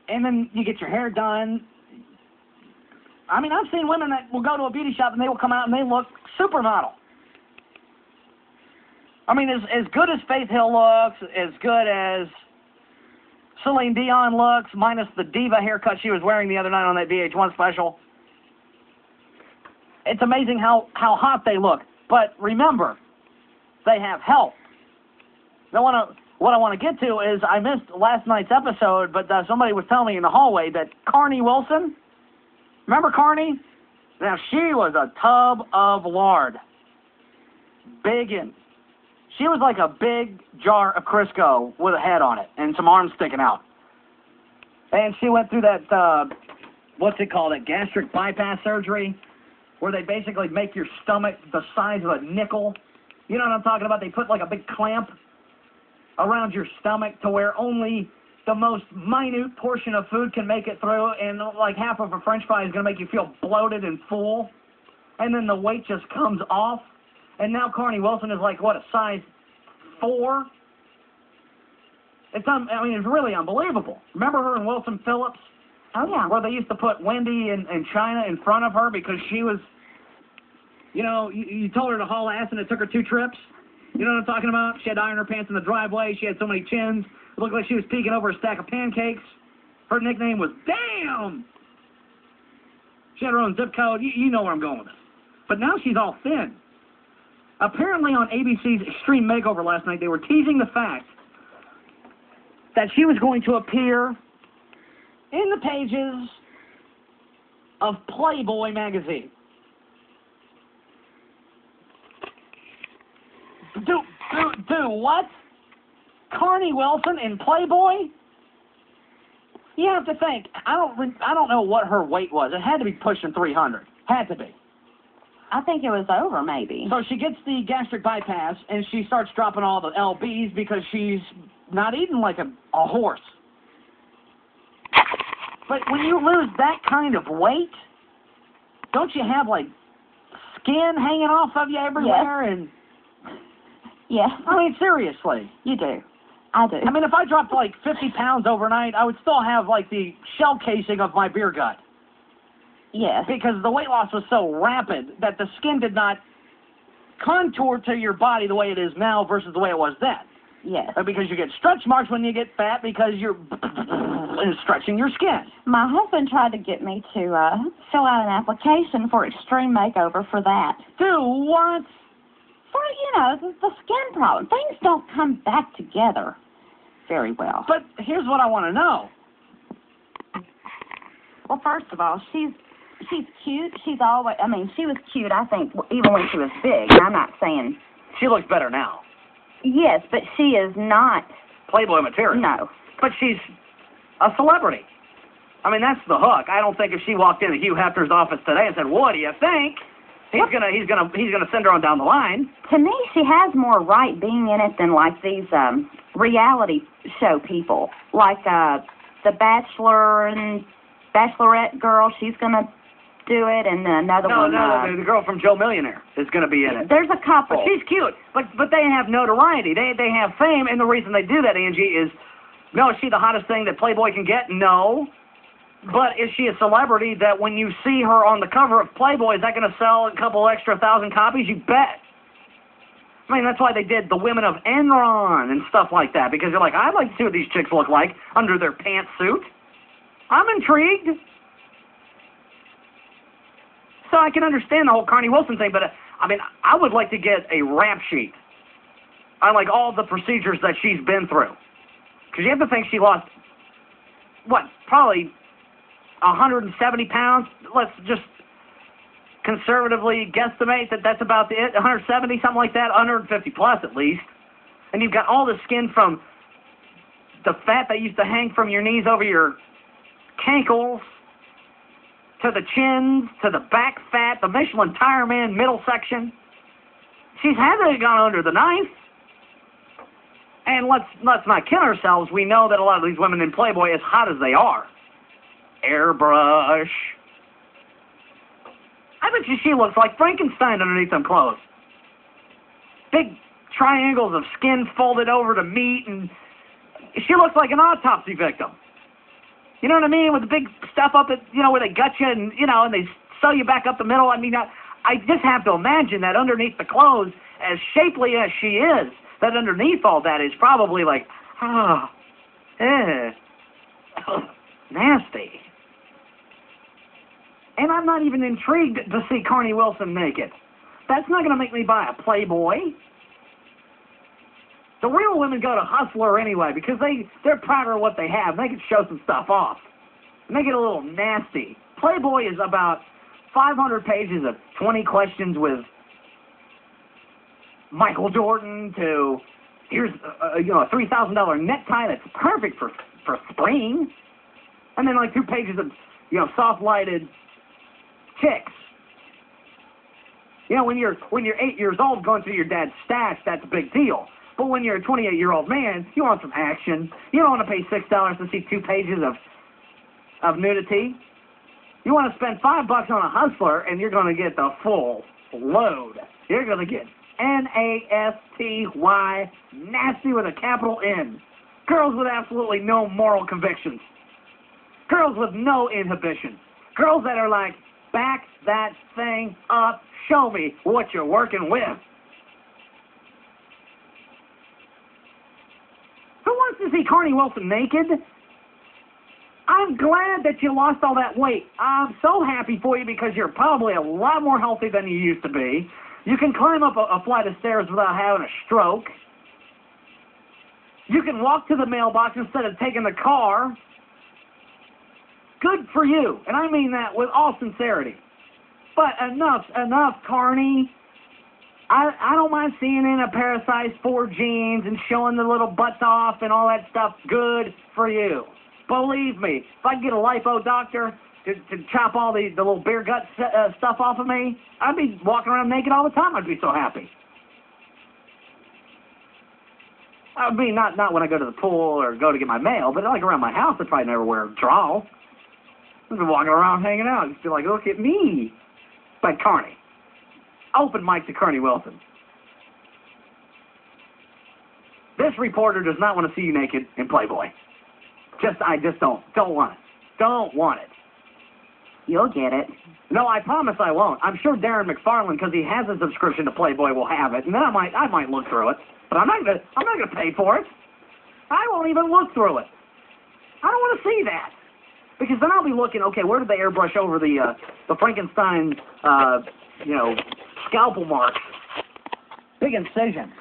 and then you get your hair done. I mean, I've seen women that will go to a beauty shop and they will come out and they look supermodel. I mean, as good as Faith Hill looks, as good as Celine Dion looks, minus the diva haircut she was wearing the other night on that VH1 special. It's amazing how hot they look. But remember, they have help. Now, what I want to get to is, I missed last night's episode, but somebody was telling me in the hallway that Carnie Wilson, remember Carnie? Now, she was a tub of lard. Biggin'. She was like a big jar of Crisco with a head on it and some arms sticking out. And she went through that, what's it called, that gastric bypass surgery, where they basically make your stomach the size of a nickel. You know what I'm talking about? They put like a big clamp around your stomach to where only the most minute portion of food can make it through, and like half of a French fry is going to make you feel bloated and full, and then the weight just comes off. And now Carnie Wilson is like, what, a size 4? It's really unbelievable. Remember her and Wilson Phillips? Oh, yeah. Where they used to put Wendy and China in front of her because she was, you know, you told her to haul ass and it took her 2 trips. You know what I'm talking about? She had to iron her pants in the driveway. She had so many chins. It looked like she was peeking over a stack of pancakes. Her nickname was Damn! She had her own zip code. You know where I'm going with this. But now she's all thin. Apparently on ABC's Extreme Makeover last night, they were teasing the fact that she was going to appear in the pages of Playboy magazine. Do what? Carnie Wilson in Playboy? You have to think. I don't know what her weight was. It had to be pushing 300. Had to be. I think it was over, maybe. So she gets the gastric bypass, and she starts dropping all the lbs because she's not eating like a horse. But when you lose that kind of weight, don't you have, like, skin hanging off of you everywhere? Yes. And yes. I mean, seriously. You do. I do. I mean, if I dropped, like, 50 pounds overnight, I would still have, like, the shell casing of my beer gut. Yes. Because the weight loss was so rapid that the skin did not contour to your body the way it is now versus the way it was then. Yes. Because you get stretch marks when you get fat because you're stretching your skin. My husband tried to get me to fill out an application for Extreme Makeover for that. Do what? For, you know, the skin problem. Things don't come back together very well. But here's what I want to know. Well, first of all, she's cute. She's always, I mean, she was cute, I think, even when she was big. I'm not saying... She looks better now. Yes, but she is not... Playboy material. No. But she's a celebrity. I mean, that's the hook. I don't think if she walked into Hugh Hefner's office today and said, "What do you think?" He's gonna send her on down the line. To me, she has more right being in it than like these reality show people, like the Bachelor and Bachelorette girl. She's gonna do it, and another one. No, the girl from Joe Millionaire is gonna be in it. There's a couple. But she's cute. But they have notoriety. They have fame, and the reason they do that, Angie, is, no, is she the hottest thing that Playboy can get? No. But is she a celebrity that when you see her on the cover of Playboy, is that going to sell a couple extra 1,000 copies? You bet. I mean, that's why they did the women of Enron and stuff like that, because you're like, I'd like to see what these chicks look like under their pantsuit. I'm intrigued. So I can understand the whole Carnie Wilson thing, but, I mean, I would like to get a rap sheet on, like, all the procedures that she's been through. Because you have to think she lost, what, probably 170 pounds. Let's just conservatively guesstimate that that's about it. 170, something like that, 150 plus at least. And you've got all the skin from the fat that used to hang from your knees over your cankles, to the chins, to the back fat, the Michelin Tire Man middle section. She's had to have gone under the knife. And let's not kid ourselves. We know that a lot of these women in Playboy, as hot as they are, airbrush. I bet you she looks like Frankenstein underneath them clothes. Big triangles of skin folded over to meat, and she looks like an autopsy victim. You know what I mean? With the big stuff up at, where they gut you and, and they sew you back up the middle. I mean, I just have to imagine that underneath the clothes, as shapely as she is, that underneath all that is probably like, nasty. And I'm not even intrigued to see Carnie Wilson naked. That's not going to make me buy a Playboy. The real women go to Hustler anyway because they're prouder of what they have. They can show some stuff off. Make it a little nasty. Playboy is about 500 pages of 20 questions with Michael Jordan to here's a $3,000 necktie that's perfect for spring, and then like 2 pages of soft-lighted chicks. When you're 8 years old going through your dad's stash, that's a big deal. But when you're a 28-year-old man, you want some action. You don't want to pay $6 to see 2 pages of nudity. You want to spend $5 on a Hustler, and you're going to get the full load. You're going to get nasty, nasty with a capital N. Girls with absolutely no moral convictions. Girls with no inhibition. Girls that are like, back that thing up. Show me what you're working with. Who wants to see Carnie Wilson naked? I'm glad that you lost all that weight. I'm so happy for you because you're probably a lot more healthy than you used to be. You can climb up a flight of stairs without having a stroke. You can walk to the mailbox instead of taking the car. Good for you. And I mean that with all sincerity. But enough, Carnie. I don't mind seeing in a pair of size 4 jeans and showing the little butts off and all that stuff. Good for you. Believe me, if I could get a lipo doctor to chop all the little beer gut stuff off of me, I'd be walking around naked all the time. I'd be so happy. I mean, not when I go to the pool or go to get my mail, but like around my house, I'd probably never wear a draw. I'd be walking around hanging out. Just be like, look at me. But Carnie. Open mic to Carnie Wilson. This reporter does not want to see you naked in Playboy. I just don't want it. Don't want it. You'll get it. No, I promise I won't. I'm sure Darren McFarland, because he has a subscription to Playboy, will have it, and then I might look through it. But I'm not gonna pay for it. I won't even look through it. I don't want to see that. Because then I'll be looking, okay, where did they airbrush over the Frankenstein, scalpel mark? Big incision.